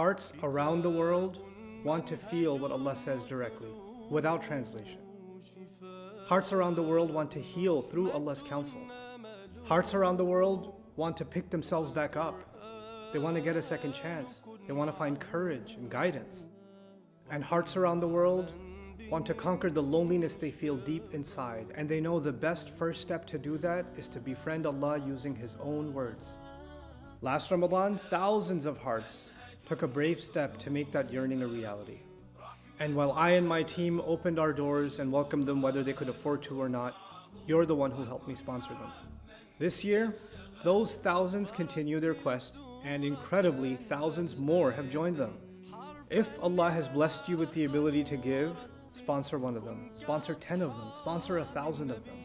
Hearts around the world want to feel what Allah says directly, without translation. Hearts around the world want to heal through Allah's counsel. Hearts around the world want to pick themselves back up. They want to get a second chance. They want to find courage and guidance. And hearts around the world want to conquer the loneliness they feel deep inside. And they know the best first step to do that is to befriend Allah using His own words. Last Ramadan, thousands of hearts took a brave step to make that yearning a reality. And while I and my team opened our doors and welcomed them whether they could afford to or not, you're the one who helped me sponsor them. This year, those thousands continue their quest, and incredibly, thousands more have joined them. If Allah has blessed you with the ability to give, sponsor one of them, sponsor 10 of them, sponsor 1,000 of them.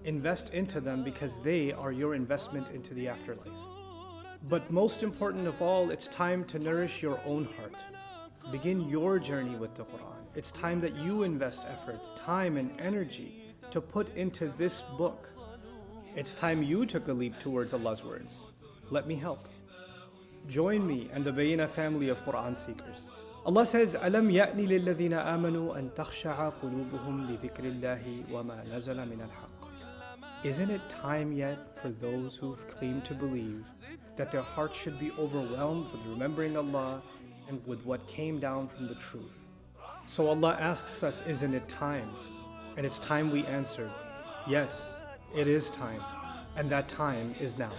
Invest into them because they are your investment into the afterlife. But most important of all, it's time to nourish your own heart. Begin your journey with the Quran. It's time that you invest effort, time and energy to put into this book. It's time you took a leap towards Allah's words. Let me help. Join me and the Bayyinah family of Quran seekers. Allah says, أَلَمْ يَأْنِ لِلَّذِينَ آمَنُوا أَن تَخْشَعَ قُلُوبُهُمْ لِذِكْرِ اللَّهِ وَمَا نَزَلَ مِنَ الْحَقِّ. Isn't it time yet for those who've claimed to believe that their hearts should be overwhelmed with remembering Allah and with what came down from the truth? So Allah asks us, isn't it time? And it's time we answered, yes, it is time, and that time is now.